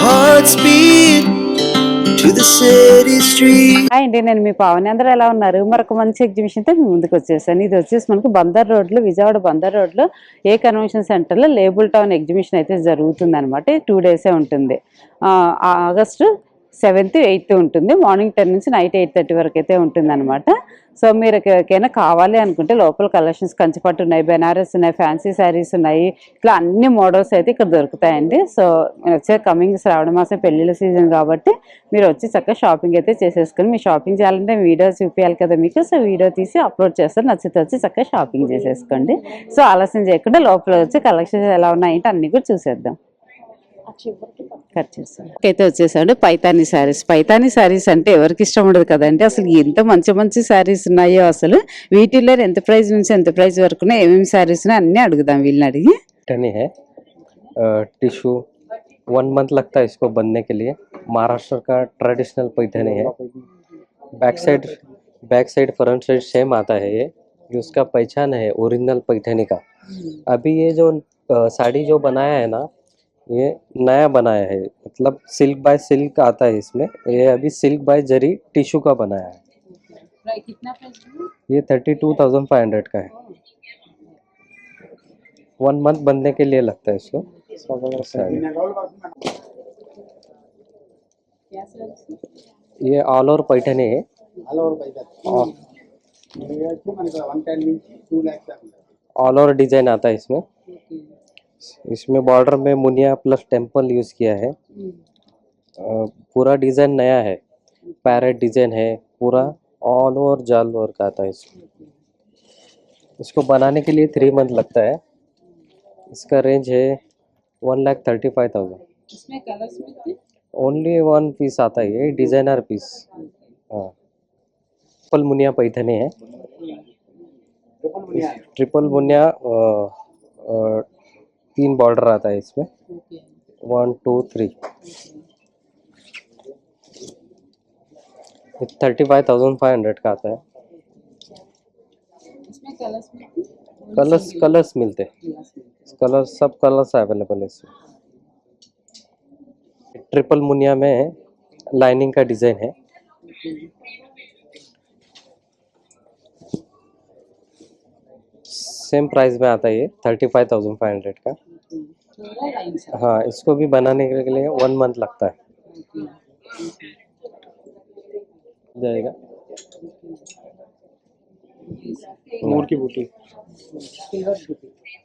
hearts beat to the city street. Hi అండి, నేను మీ పావని. అందరూ ఎలా ఉన్నారు? మరొక మంచి ఎగ్జిబిషన్తో మీ ముందుకు వచ్చేసాను. ఇది వచ్చేసి మనకు బందర్ రోడ్లో, విజయవాడ బందర్ రోడ్లో ఏ కన్వెన్షన్ సెంటర్లో లేబుల్ టౌన్ ఎగ్జిబిషన్ అయితే జరుగుతుంది అనమాట. 2 డేసే ఉంటుంది. ఆగస్టు 7th, 8th ఉంటుంది. మార్నింగ్ 10 నుంచి నైట్ 8:30 వరకు అయితే ఉంటుంది అనమాట. సో మీరు ఎవరికైనా కావాలి అనుకుంటే లోపల కలెక్షన్స్ కంచిపట్టు ఉన్నాయి, బెనారస్ ఉన్నాయి, ఫ్యాన్సీ శారీస్ ఉన్నాయి. ఇట్లా అన్ని మోడల్స్ అయితే ఇక్కడ దొరుకుతాయండి. సో వచ్చే కమింగ్ శ్రావణ మాసం పెళ్లిళ్ళ సీజన్ కాబట్టి మీరు వచ్చి చక్కగా షాపింగ్ అయితే చేసేసుకొని, మీ షాపింగ్ చేయాలంటే వీడియో చూపించాలి కదా మీకు. సో వీడియో తీసి అప్లోడ్ చేస్తారు, నచ్చితే వచ్చి చక్కగా షాపింగ్ చేసేసుకోండి. సో ఆలస్యం చేయకుండా లోపల వచ్చి కలెక్షన్స్ ఎలా ఉన్నాయంటే అన్ని కూడా చూసేద్దాం. కట్ చేస్తాను. అయితే వచ్చేసాడు పైతానీ శారీస్. పైతానీ శారీస్ అంటే ఎవరికి ఇష్టం ఉండదు కదండి. అసలు ఎంత మంచి మంచి శారీస్ ఉన్నాయో, అసలు వీటిల్లో ఎంత ప్రైస్ నుంచి ఎంత ప్రైస్ వరకు ఏమేమి శారీస్ అన్ని అడుగుదాం వీళ్ళని అడిగి. टिश्यू 1 मंथ लगता है इसको बनने के लिए। महाराष्ट्र का ट्रेडिशनल पैठनी है। Back side front side same आता है। ये उसका पहचान है ओरिजिनल पैठनी का। अभी ये जो साड़ी जो बनाया है ना, ये नया बनाया है, मतलब सिल्क बाय सिल्क आता है इसमें। ये अभी सिल्क बाय जरी टिश्यू का बनाया है। कितना प्राइस? ये 32,500 का है। 1 मंथ बनने के लिए लगता है इसको। ये ऑल ओवर पैठनी है। ऑल ओवर डिजाइन आता है इसमें। इसमें बॉर्डर में मुनिया प्लस टेम्पल यूज किया है। पूरा डिजाइन नया है, पैरेट डिजाइन है पूरा। ऑल ओवर जाल वर्क आता है इसको बनाने के लिए 3 मंथ लगता है। इसका रेंज है 1,35,000। इसमें कलर्स मिलते हैं? ओनली 1 पीस आता है, ये डिजाइनर पीस। हाँ, ट्रिपल मुनिया पैठनी है। ट्रिपल मुनिया 3 बॉर्डर आता है इसमें। 1 2 3। 35,500 का आता है। इसमें कलर्स मिलते हैं? कलर्स मिलते हैं। कलर्स सब कलर्स अवेलेबल है इसमें। ट्रिपल मुनिया में लाइनिंग का डिजाइन है। सेम प्राइस में आता है ये 35,500 का। हाँ, इसको भी बनाने के लिए 1 मंथ लगता है। जाएगा मोर की बूटी।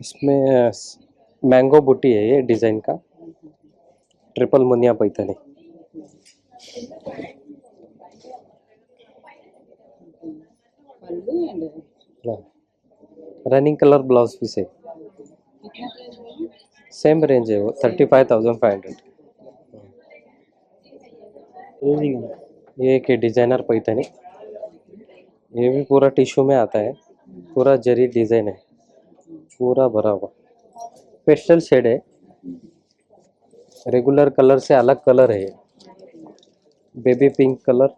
इसमें मैंगो बूटी है ये डिजाइन का। Triple Muniya Paithani. Running colour blouse piece है। सेम रेंज है वो 35,500। ये एक डिजाइनर पैठनी। ये भी पूरा टिश्यू में आता है, पूरा जरी डिजाइन है, पूरा भरा हुआ। पेस्टल शेड है, रेगुलर कलर से अलग कलर है। बेबी पिंक कलर,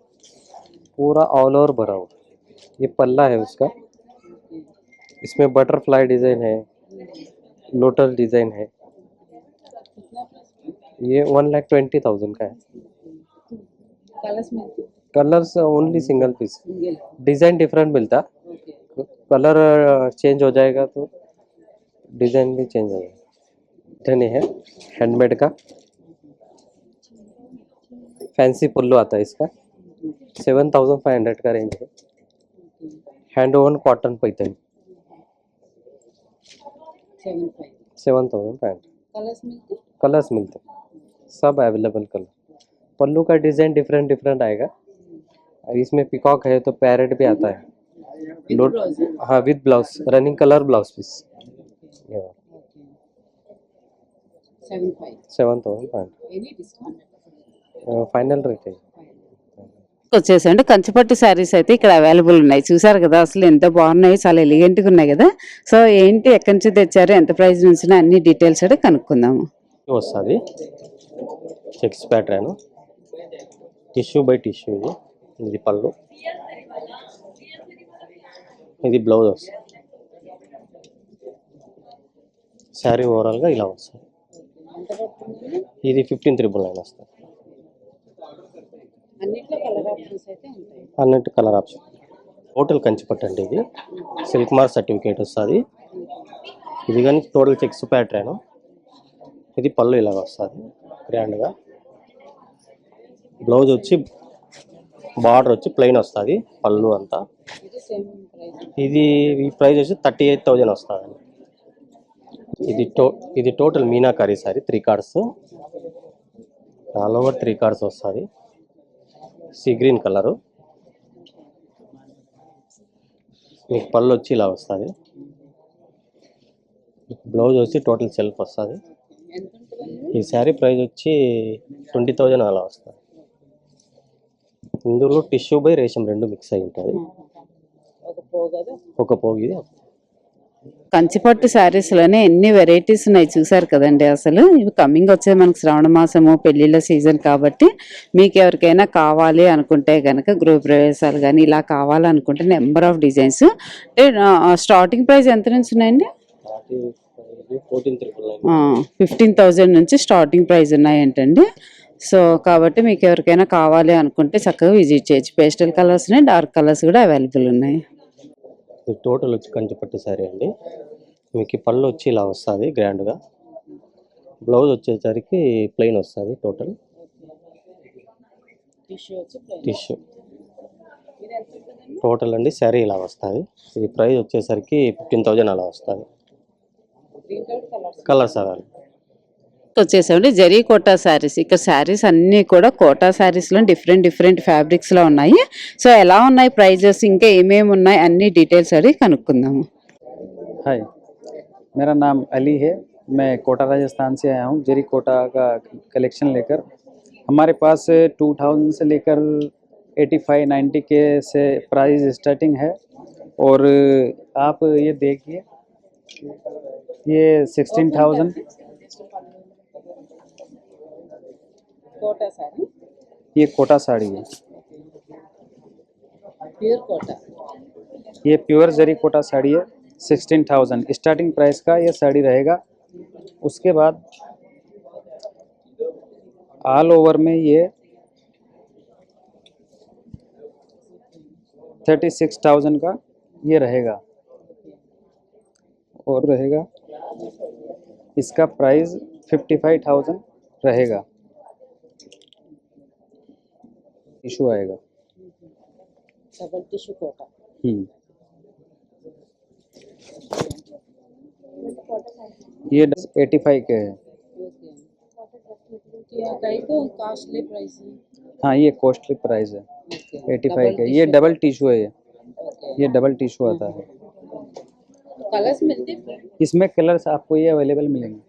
पूरा ऑल ओवर भरा हुआ। ये पल्ला है उसका। इसमें बटरफ्लाई डिजाइन है, लोटस डिजाइन है। ये 1,20,000 का है। Colours only single piece. Design different मिलता, कलर चेंज हो जाएगा तो डिजाइन भी चेंज हो जाएगा। नहीं है हैंडमेड का। फैंसी पल्लू आता है इसका। 7,500 का रेंज है। Hand oven cotton Paithani. 7,500। Colours मिलते सब अवेलेबल कलर। पल्लू का डिजाइन डिफरेंट आएगा। इसमें पिकॉक है तो पैरेट भी आता है। हाँ, with blouse, running colour blouse piece. 7,500 final rate है। వచ్చేసండి కంచిపట్టు శారీస్ అయితే ఇక్కడ అవైలబుల్ ఉన్నాయి. చూసారు కదా అసలు ఎంత బాగున్నాయి, చాలా ఎలిగెంట్గా ఉన్నాయి కదా. సో ఏంటి, ఎక్కడి నుంచి తెచ్చారు, ఎంత ప్రైస్ నుంచి అన్ని డీటెయిల్స్ అయితే కనుక్కుందాము. వస్తుంది checks pattern, tissue by tissue. ఇది పళ్ళు, ఇది బ్లౌజ్ వస్తుంది. శారీ ఓవరాల్గా ఇలా వస్తుంది. ఇది 15,999 వస్తుంది. అన్నిట్లో కలర్ ఆప్షన్స్ అయితే ఉంటాయి. అన్నిటి కలర్ ఆప్షన్. టోటల్ కంచిపట్టు అండి, ఇది సిల్క్ మార్క్ సర్టిఫికేట్ వస్తుంది. ఇది కానీ టోటల్ చెక్స్ ప్యాటర్న్. ఇది పళ్ళు ఇలాగ వస్తుంది గ్రాండ్గా. బ్లౌజ్ వచ్చి బార్డర్ వచ్చి ప్లెయిన్ వస్తుంది పళ్ళు అంతా. ఇది ఈ ప్రైస్ వచ్చి 38,000 వస్తుంది. ఇది total Meenakari sari 3 cards, all over 3 cards వస్తుంది. Sea green colour. మీకు పళ్ళు వచ్చి ఇలా వస్తుంది. బ్లౌజ్ వచ్చి టోటల్ సెల్ఫ్ వస్తుంది. ఈ శారీ ప్రైస్ వచ్చి 20,000 అలా వస్తుంది. ఇందులో టిష్యూ బై రేషం రెండు మిక్స్ అయి ఉంటుంది. ఒక పోగు ఇది. కంచిపట్టు శారీస్లోనే ఎన్ని వెరైటీస్ ఉన్నాయి చూసారు కదండి. అసలు ఇవి కమింగ్ వచ్చే మనకు శ్రావణ మాసము పెళ్లిళ్ళ సీజన్ కాబట్టి మీకు ఎవరికైనా కావాలి అనుకుంటే కనుక గృహ ప్రవేశాలు కానీ ఇలా కావాలనుకుంటే number of designs. Starting price ఎంత నుంచి ఉన్నాయండి? 15,000 నుంచి స్టార్టింగ్ ప్రైస్ ఉన్నాయంటండి. సో కాబట్టి మీకు ఎవరికైనా కావాలి అనుకుంటే చక్కగా విజిట్ చేయొచ్చు. పేస్టల్ కలర్స్ ఉన్నాయి, డార్క్ కలర్స్ కూడా అవైలబుల్ ఉన్నాయి. టోటల్ వచ్చి కంచిపట్టు శారీ అండి. మీకు పళ్ళు వచ్చి ఇలా వస్తుంది గ్రాండ్గా. బ్లౌజ్ వచ్చేసరికి ప్లెయిన్ వస్తుంది. టోటల్ టిష్యూ టోటల్ అండి శారీ ఇలా వస్తుంది. ఇది ప్రైస్ వచ్చేసరికి 15,000 అలా వస్తుంది. కలర్స్ అలా వచ్చేసామండి జరీ కోటా శారీస్. ఇక్కడ శారీస్ అన్నీ కూడా కోటా శారీస్లో డిఫరెంట్ ఫ్యాబ్రిక్స్లో ఉన్నాయి. సో ఎలా ఉన్నాయి ప్రైజెస్, ఇంకా ఏమేమి ఉన్నాయి అన్ని డీటెయిల్స్ అడిగి కనుక్కుందాము. हाय, मेरा नाम अली है। मैं कोटा राजस्थान से आया हूँ जरी कोटा का कलेक्शन लेकर। हमारे पास 2000 से लेकर 85-90 के से प्राइस स्टार्टिंग है। और आप ये देखिए, ये 16,000 కోటా సారీ, ये कोटा साड़ी है। ప్యూర్ కోటా, ये प्योर जरी कोटा साड़ी है। 16,000 स्टार्टिंग प्राइस का ये साड़ी रहेगा। उसके बाद ऑल ओवर में ये 36,000 का ये रहेगा। और रहेगा इसका प्राइस 55,000 रहेगा। इशू आएगा। Double tissue Kota. ये 85 के है। Costly price. हाँ, ये कॉस्टली प्राइस है। 85 के। ये डबल टिश्यू है। ये डबल टिश्यू आता है। कलर्स मिलते हैं इसमें कलर्स आपको ये अवेलेबल मिलेंगे।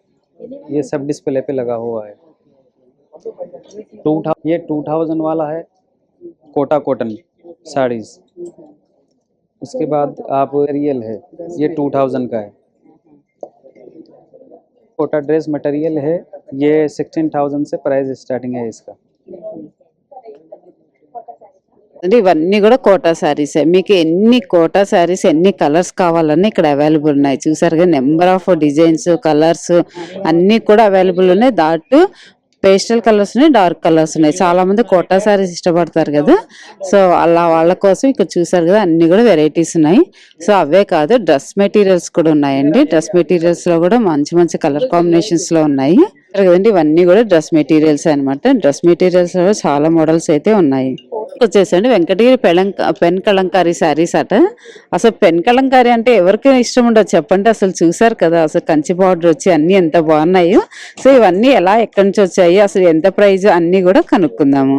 ये सब डिस्प्ले पे लगा हुआ है। 2000 वाला है कोटा कॉटन साड़ीज। उसके बाद आप रियल है, ये 2000 का है। कोटा ड्रेस मटेरियल है, ये 16,000 से प्राइस स्टार्टिंग है इसका। అంటే ఇవన్నీ కూడా కోటా శారీసే. మీకు ఎన్ని కోటా శారీస్ ఎన్ని కలర్స్ కావాలన్నా ఇక్కడ అవైలబుల్ ఉన్నాయి. చూసారుగా నెంబర్ ఆఫ్ డిజైన్స్ కలర్స్ అన్నీ కూడా అవైలబుల్ ఉన్నాయి. దాటు పేస్టల్ కలర్స్ ఉన్నాయి, డార్క్ కలర్స్ ఉన్నాయి. చాలా మంది కోటా శారీస్ ఇష్టపడతారు కదా. సో అలా వాళ్ళ కోసం ఇక్కడ చూసారు కదా అన్ని కూడా వెరైటీస్ ఉన్నాయి. సో అవే కాదు డ్రెస్ మెటీరియల్స్ కూడా ఉన్నాయండి. డ్రెస్ మెటీరియల్స్ లో కూడా మంచి కలర్ కాంబినేషన్స్ లో ఉన్నాయి కదండి. ఇవన్నీ కూడా డ్రెస్ మెటీరియల్స్ అన్నమాట. డ్రెస్ మెటీరియల్స్ లో చాలా మోడల్స్ అయితే ఉన్నాయి. వచ్చేసండి వెంకటగిరి పెన్ కలంకారీ శారీస్ అట. అసలు పెన్ కలంకారీ అంటే ఎవరికి ఇష్టం ఉండదు చెప్పండి. అసలు చూసారు కదా అసలు కంచి బార్డర్ వచ్చి అన్ని ఎంత బాగున్నాయో. సో ఇవన్నీ ఎలా ఎక్కడి నుంచి వచ్చాయి, అసలు ఎంత ప్రైస్ అన్ని కూడా కనుక్కుందాము.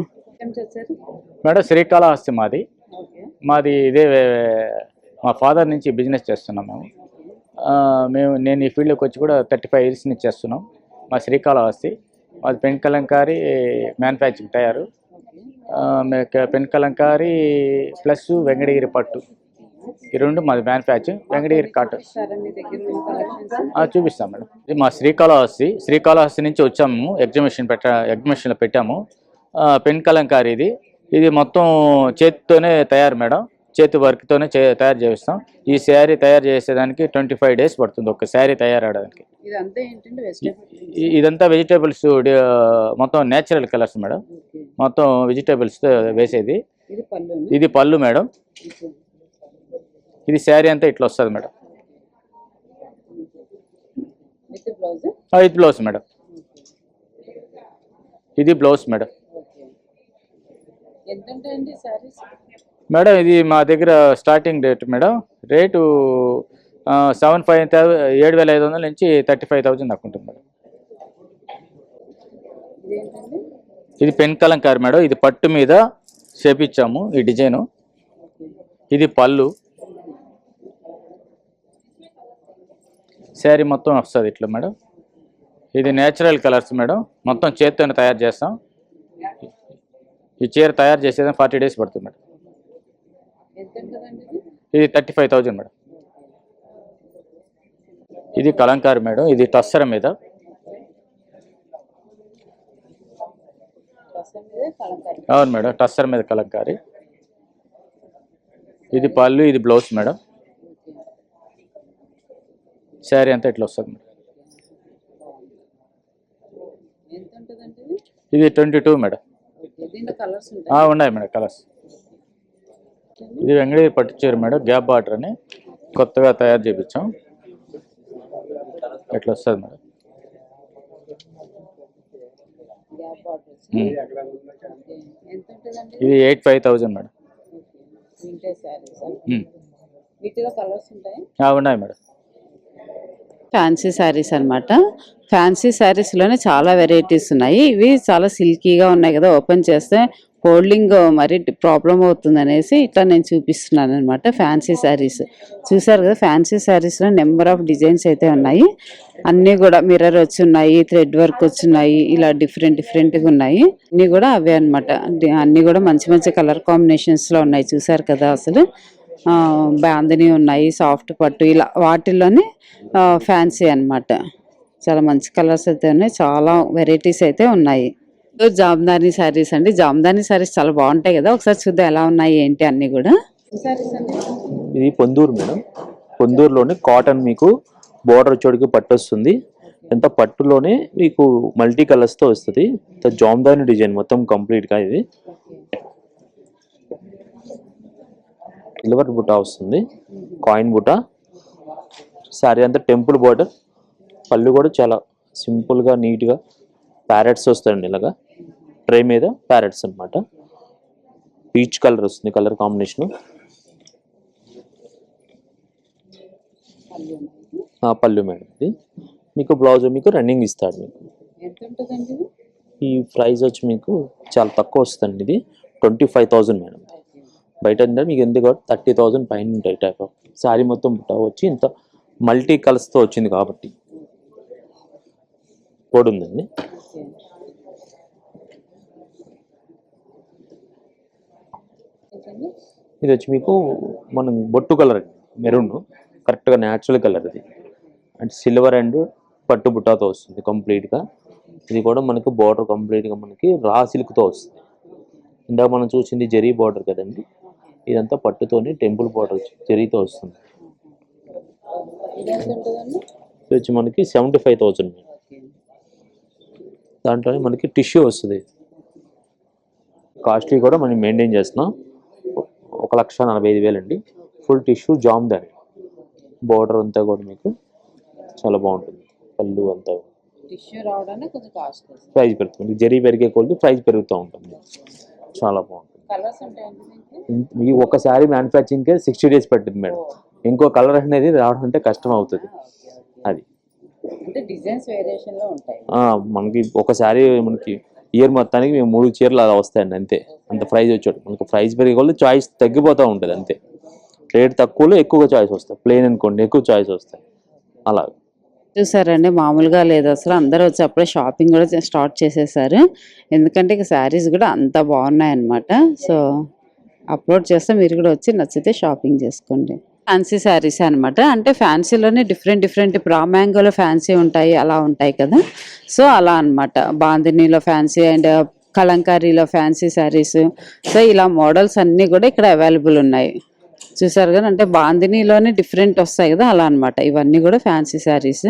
మేడం శ్రీకాళహస్తి మాది ఇదే. మా ఫాదర్ నుంచి బిజినెస్ చేస్తున్నాం నేను ఈ ఫీల్డ్లోకి వచ్చి కూడా 35 ఇయర్స్ నుంచి చేస్తున్నాం. మా శ్రీకాళహస్తి మాది పెన్ కలంకారీ మ్యానుఫ్యాక్చరింగ్ తయారు. పెన్ కలంకారీ ప్లస్ వెంకటగిరి పట్టు ఈ రెండు మాది మ్యానుఫ్యాక్చరింగ్. వెంకటగిరి కాటన్ చూపిస్తాం మేడం. ఇది మా శ్రీకాళహస్తి నుంచి వచ్చాము. ఎగ్జిబిషన్లో పెట్టాము. పెన్ కలంకారీ ఇది మొత్తం చేతితోనే తయారు మేడం. చేతి వర్క్తోనే తయారు చేస్తాం. ఈ శారీ తయారు చేసేదానికి 25 days పడుతుంది ఒక శారీ తయారవడానికి. ఇదంతా ఏంటంటే వెజిటేబుల్. ఇదంతా వెజిటేబుల్స్ మొత్తం నేచురల్ కలర్స్ మేడం, మొత్తం వెజిటేబుల్స్ వేసేది. ఇది పళ్ళు. ఇది పళ్ళు మేడం. ఇది శారీ అంతా ఇట్లా వస్తుంది మేడం. With blouse. ఇది బ్లౌజ్ మేడం. ఇది బ్లౌజ్ మేడం. ఎంత ఉంటాయండి సారీస్ మేడం? ఇది మా దగ్గర స్టార్టింగ్ రేట్ మేడం, రేటు 7,500 నుంచి 35,000 దాకా ఉంటుంది మేడం. ఇదేంటండి? ఇది పెన్ కలంకారీ మేడం. ఇది పట్టు మీద చేపించాము ఈ డిజైను. ఇది పళ్ళు. శారీ మొత్తం వస్తుంది ఇట్లా మేడం. ఇది నేచురల్ కలర్స్ మేడం, మొత్తం చేతితో తయారు చేస్తాం. ఈ చీర తయారు చేసేది 40 days పడుతుంది మేడం. ఇది 35,000 మేడం. ఇది కలంకారీ మేడం. ఇది టస్సర్ మీద. అవును మేడం, టస్సర్ మీద కలంకారీ. ఇది పళ్ళు, ఇది బ్లౌజ్ మేడం. శారీ అంతా ఇట్లా వస్తుంది మేడం. ఇది 22 మేడం. ఉన్నాయి మేడం కలర్స్. ఇది వెంగళగిరి పట్టు చీర మేడం, గ్యాప్ బార్డర్ అని కొత్తగా తయారు చేయించాం. ఎట్లా వస్తుంది మేడం. ఇది 85,000 మేడం. ఉన్నాయి మేడం. ఫ్యాన్సీ శారీస్ అన్నమాట. ఫ్యాన్సీ శారీస్లోనే చాలా వెరైటీస్ ఉన్నాయి. ఇవి చాలా సిల్కీగా ఉన్నాయి కదా, ఓపెన్ చేస్తే హోల్డింగ్ మరి ప్రాబ్లం అవుతుంది అనేసి ఇట్లా నేను చూపిస్తున్నాను అనమాట. ఫ్యాన్సీ శారీస్ చూసారు కదా, ఫ్యాన్సీ శారీస్లో నెంబర్ ఆఫ్ డిజైన్స్ అయితే ఉన్నాయి. అన్నీ కూడా మిర్రర్ వచ్చి ఉన్నాయి, థ్రెడ్ వర్క్ వచ్చున్నాయి, ఇలా డిఫరెంట్గా ఉన్నాయి. అన్నీ కూడా అవే అనమాట. అన్నీ కూడా మంచి మంచి కలర్ కాంబినేషన్స్లో ఉన్నాయి. చూసారు కదా, అసలు బాందిని ఉన్నాయి, సాఫ్ట్ పట్టు, ఇలా వాటిల్లోనే ఫ్యాన్సీ అన్నమాట. చాలా మంచి కలర్స్ అయితే ఉన్నాయి, చాలా వెరైటీస్ అయితే ఉన్నాయి. జామ్దాని శారీస్ అండి. జామ్దాని శారీస్ చాలా బాగుంటాయి కదా, ఒకసారి చూద్దాం ఎలా ఉన్నాయి ఏంటి అన్ని కూడా. ఇది పొందూరు మేడం. పొందూరులోనే కాటన్ మీకు బోర్డర్ చోడికి పట్టు వస్తుంది. ఎంత పట్టులోనే మీకు మల్టీ కలర్స్ తో వస్తుంది. జామ్దాని డిజైన్ మొత్తం కంప్లీట్ గా. ఇది సిల్వర్ బుట్ట వస్తుంది, కాయిన్ బుట్ట. సారీ అంతా టెంపుల్ బోర్డర్. పళ్ళు కూడా చాలా సింపుల్ గా నీట్ గా ప్యారెట్స్ వస్తాయండి. ఇలాగా ట్రే మీద ప్యారెట్స్ అన్నమాట. పీచ్ కలర్ వస్తుంది కలర్ కాంబినేషన్. పళ్ళు మేడం. ఇది మీకు బ్లౌజ్ మీకు రన్నింగ్ ఇస్తాడు. మీకు ఈ ప్రైస్ వచ్చి మీకు చాలా తక్కువ వస్తుంది. ఇది 25,000 మేడం. బయట మీకు ఎందుకు 30,000 పైన ఉంటాయి. టైప్ ఆఫ్ శారీ మొత్తం వచ్చి ఇంత మల్టీ కలర్స్తో వచ్చింది కాబట్టి కోడ్ ఉందండి. ఇది వచ్చి మీకు మనం బొట్టు కలర్ మెరూన్, కరెక్ట్గా న్యాచురల్ కలర్. ఇది అండ్ సిల్వర్ అండ్ పట్టు బుట్టాతో వస్తుంది కంప్లీట్గా. ఇది కూడా మనకు బార్డర్ కంప్లీట్గా మనకి రా సిల్క్తో వస్తుంది. ఇందాక మనం చూసింది జరీ బార్డర్ కదండి, ఇదంతా పట్టుతోని టెంపుల్ బార్డర్ జరీతో వస్తుంది. ఇది వచ్చి మనకి 75,000. దాంట్లోనే మనకి టిష్యూ వస్తుంది. కాస్ట్లీ కూడా మనం మెయింటైన్ చేస్తున్నాం. 1,45,000 అండి. Full tissue Jamdani. బార్డర్ అంతా కూడా మీకు చాలా బాగుంటుంది. పళ్ళు అంతా టిష్యూ రావడానికి కొంచెం కాస్ట్ ప్రైస్ పెరుగుతుంది. జరీ పెరిగే కొద్ది ప్రైస్ పెరుగుతూ ఉంటుంది. చాలా బాగుంటుంది. కలర్స్ ఉంటాయండి. ఈ ఒక్కసారి మ్యానుఫ్యాక్చరింగ్కే 60 days పట్టింది మేడం. ఇంకో కలర్ అనేది రావడం అంటే కష్టం అవుతుంది. అది అంటే డిజైన్స్ వేరియేషన్ లో ఉంటాయి. మనకి ఒకసారి మనకి ఇయర్ మొత్తానికి మేము 3 చీరలు అలా వస్తాయండి అంతే. అంత ప్రైస్ వచ్చాడు. మనకు ప్రైస్ పెరిగే కొద్ది చాయిస్ తగ్గిపోతూ ఉంటుంది అంతే. రేట్ తక్కువలో ఎక్కువగా చాయిస్ వస్తాయి. ప్లెయిన్ అనుకోండి ఎక్కువ చాయిస్ వస్తాయి. అలా చూసారండి, మామూలుగా లేదు అసలు. అందరూ వచ్చి అప్పుడే షాపింగ్ కూడా స్టార్ట్ చేసేసారు. ఎందుకంటే ఇక శారీస్ కూడా అంత బాగున్నాయి అన్నమాట. సో అప్లోడ్ చేస్తే మీరు కూడా వచ్చి నచ్చితే షాపింగ్ చేసుకోండి. ఫ్యాన్సీ శారీస్ అనమాట. అంటే ఫ్యాన్సీలోనే డిఫరెంట్ బ్రా మ్యాంగోలో ఫ్యాన్సీ ఉంటాయి, అలా ఉంటాయి కదా. సో అలా అనమాట. బాందినీలో ఫ్యాన్సీ అండ్ కలంకారీలో ఫ్యాన్సీ శారీస్. సో ఇలా మోడల్స్ అన్నీ కూడా ఇక్కడ అవైలబుల్ ఉన్నాయి. చూసారు కదా, అంటే బాందినీలోనే డిఫరెంట్ వస్తాయి కదా, అలా అన్నమాట. ఇవన్నీ కూడా ఫ్యాన్సీ శారీస్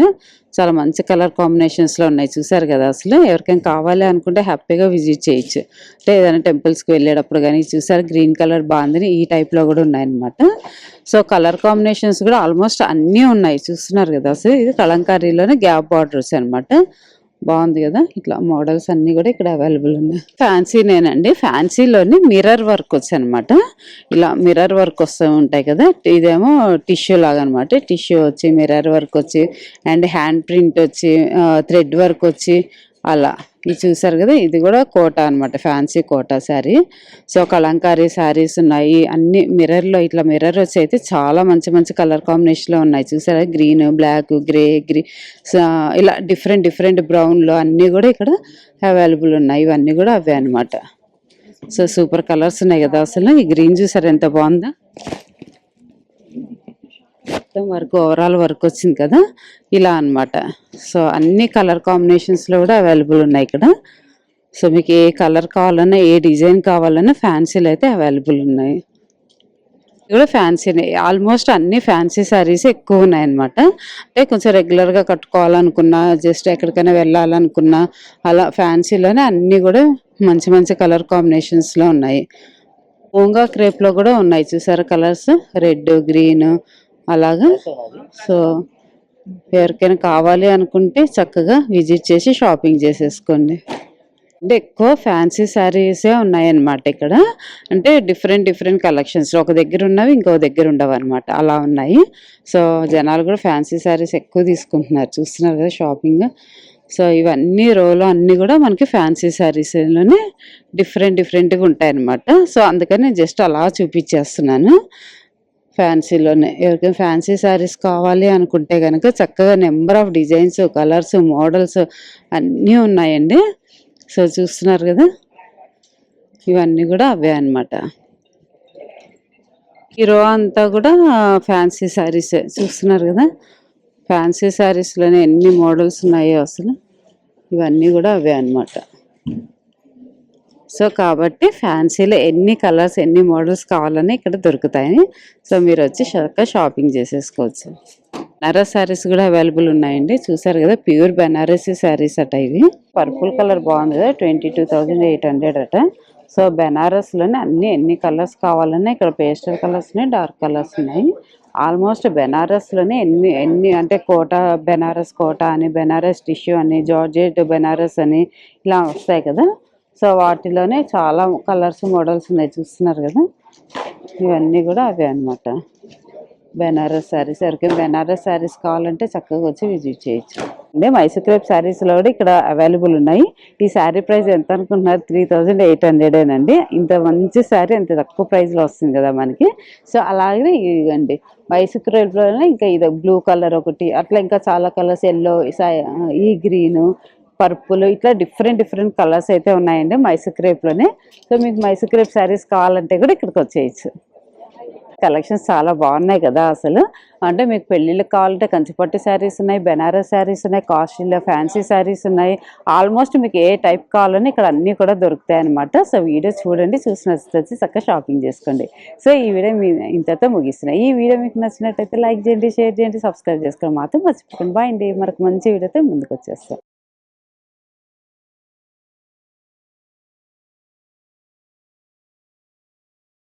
చాలా మంచి కలర్ కాంబినేషన్స్లో ఉన్నాయి. చూసారు కదా, అసలు ఎవరికైనా కావాలి అనుకుంటే హ్యాపీగా విజిట్ చేయొచ్చు. అంటే ఏదైనా టెంపుల్స్కి వెళ్ళేటప్పుడు కానీ చూసారు, గ్రీన్ కలర్ బాందిని ఈ టైప్లో కూడా ఉన్నాయన్నమాట. సో కలర్ కాంబినేషన్స్ కూడా ఆల్మోస్ట్ అన్నీ ఉన్నాయి. చూస్తున్నారు కదా, అసలు ఇది కలంకారీలోనే గ్యాప్ బార్డర్స్ అనమాట. బాగుంది కదా, ఇట్లా మోడల్స్ అన్ని కూడా ఇక్కడ అవైలబుల్ ఉన్నాయి. ఫ్యాన్సీనేనండి, ఫ్యాన్సీలోని మిర్రర్ వర్క్ వచ్చి అనమాట. ఇలా మిర్రర్ వర్క్ వస్తూ ఉంటాయి కదా, ఇదేమో టిష్యూ లాగా అనమాట. టిష్యూ వచ్చి మిర్రర్ వర్క్ వచ్చి అండ్ హ్యాండ్ ప్రింట్ వచ్చి థ్రెడ్ వర్క్ వచ్చి అలా. ఇది చూసారు కదా, ఇది కూడా కోటా అనమాట, ఫ్యాన్సీ కోటా శారీ. సో కలంకారీ శారీస్ ఉన్నాయి అన్ని. మిర్రర్లో ఇట్లా మిర్రర్ వచ్చి అయితే చాలా మంచి మంచి కలర్ కాంబినేషన్లో ఉన్నాయి. చూసారా, గ్రీన్, బ్లాక్, గ్రే, ఇలా డిఫరెంట్ డిఫరెంట్ బ్రౌన్లో అన్నీ కూడా ఇక్కడ అవైలబుల్ ఉన్నాయి. ఇవన్నీ కూడా అవే అనమాట. సో సూపర్ కలర్స్ ఉన్నాయి కదా అసలు. ఈ గ్రీన్ చూసారు ఎంత బాగుందా, మొత్తం వర్క్ ఓవరాల్ వర్క్ వచ్చింది కదా, ఇలా అన్నమాట. సో అన్ని కలర్ కాంబినేషన్స్లో కూడా అవైలబుల్ ఉన్నాయి ఇక్కడ. సో మీకు ఏ కలర్ కావాలన్నా ఏ డిజైన్ కావాలన్నా ఫ్యాన్సీలు అయితే అవైలబుల్ ఉన్నాయి. ఇది కూడా ఫ్యాన్సీనే, ఆల్మోస్ట్ అన్ని ఫ్యాన్సీ శారీస్ ఎక్కువ ఉన్నాయన్నమాట. అంటే కొంచెం రెగ్యులర్గా కట్టుకోవాలనుకున్నా, జస్ట్ ఎక్కడికైనా వెళ్ళాలనుకున్నా అలా ఫ్యాన్సీలోనే అన్నీ కూడా మంచి మంచి కలర్ కాంబినేషన్స్లో ఉన్నాయి. ఓంగా క్రేప్లో కూడా ఉన్నాయి చూసారా కలర్స్, రెడ్, గ్రీన్ అలాగా. సో ఎవరికైనా కావాలి అనుకుంటే చక్కగా విజిట్ చేసి షాపింగ్ చేసేసుకోండి. అంటే ఎక్కువ ఫ్యాన్సీ శారీసే ఉన్నాయన్నమాట ఇక్కడ. అంటే డిఫరెంట్ డిఫరెంట్ కలెక్షన్స్, ఒక దగ్గర ఉన్నవి ఇంకో దగ్గర ఉండవు అనమాట, అలా ఉన్నాయి. సో జనాలు కూడా ఫ్యాన్సీ శారీస్ ఎక్కువ తీసుకుంటున్నారు. చూస్తున్నారు కదా షాపింగ్. సో ఇవన్నీ రోలో అన్నీ కూడా మనకి ఫ్యాన్సీ శారీస్లోనే డిఫరెంట్ డిఫరెంట్గా ఉంటాయన్నమాట. సో అందుకని నేను జస్ట్ అలా చూపించేస్తున్నాను ఫ్యాన్సీలోనే. ఎవరికైనా ఫ్యాన్సీ శారీస్ కావాలి అనుకుంటే కనుక చక్కగా number of designs, colours, models అన్నీ ఉన్నాయండి. సో చూస్తున్నారు కదా, ఇవన్నీ కూడా అవే అనమాట. ఈ రో అంతా కూడా ఫ్యాన్సీ శారీస్. చూస్తున్నారు కదా, ఫ్యాన్సీ శారీస్లోనే ఎన్ని మోడల్స్ ఉన్నాయో అసలు. ఇవన్నీ కూడా అవే అనమాట. సో కాబట్టి ఫ్యాన్సీలో ఎన్ని కలర్స్ ఎన్ని మోడల్స్ కావాలని ఇక్కడ దొరుకుతాయి. సో మీరు వచ్చి చక్కగా షాపింగ్ చేసేసుకోవచ్చు. బెనారస్ శారీస్ కూడా అవైలబుల్ ఉన్నాయండి. చూసారు కదా, ప్యూర్ బెనారసీ శారీస్ అట ఇవి. పర్పుల్ కలర్ బాగుంది కదా, 22,800 అట. సో బెనారస్లోనే ఎన్ని కలర్స్ కావాలన్నా ఇక్కడ పేస్టల్ కలర్స్ ఉన్నాయి, డార్క్ కలర్స్ ఉన్నాయి. ఆల్మోస్ట్ బెనారస్లోనే ఎన్ని అంటే కోటా, బెనారస్ కోటా అని, బెనారస్ టిష్యూ అని, జార్జెట్ బెనారస్ అని ఇలా వస్తాయి కదా. సో వాటిలోనే చాలా కలర్స్ మోడల్స్ ఉన్నాయి. చూస్తున్నారు కదా, ఇవన్నీ కూడా అవే అనమాట. బెనారస్ శారీస్, ఎవరికైనా బెనారస్ శారీస్ కావాలంటే చక్కగా వచ్చి విజిట్ చేయొచ్చు. అంటే మైసూర్ క్రేప్ శారీస్లో కూడా ఇక్కడ అవైలబుల్ ఉన్నాయి. ఈ శారీ ప్రైస్ ఎంత అనుకుంటున్నారు? 3,800 అండి. ఇంత మంచి శారీ అంత తక్కువ ప్రైస్లో వస్తుంది కదా మనకి. సో అలాగే ఇవ్వండి మైసూర్ క్రేప్లోనే ఇంకా ఇది బ్లూ కలర్ ఒకటి, అట్లా ఇంకా చాలా కలర్స్, ఎల్లో, ఈ గ్రీను, పర్పుల్, ఇట్లా డిఫరెంట్ డిఫరెంట్ కలర్స్ అయితే ఉన్నాయండి మైసూర్ క్రేప్లోనే. సో మీకు మైసూర్ క్రేప్ శారీస్ కావాలంటే కూడా ఇక్కడికి వచ్చేయచ్చు. కలెక్షన్స్ చాలా బాగున్నాయి కదా అసలు. అంటే మీకు పెళ్ళిళ్ళకి కావాలంటే కంచిపట్టు శారీస్ ఉన్నాయి, బెనారస్ శారీస్ ఉన్నాయి, కాస్ట్లీలో ఫ్యాన్సీ శారీస్ ఉన్నాయి. ఆల్మోస్ట్ మీకు ఏ టైప్ కావాలని ఇక్కడ అన్నీ కూడా దొరుకుతాయి అనమాట. సో వీడియో చూడండి, చూసి నచ్చితే చక్కగా షాపింగ్ చేసుకోండి. సో ఈ వీడియో మీ ఇంతతో ముగిస్తున్నాయి. ఈ వీడియో మీకు నచ్చినట్టయితే లైక్ చేయండి, షేర్ చేయండి, సబ్స్క్రైబ్ చేసుకోవడం మాత్రం మర్చిపోకండి. బాయ్ అండి, మరొక మంచి వీడియోతో ముందుకు వచ్చేస్తాం.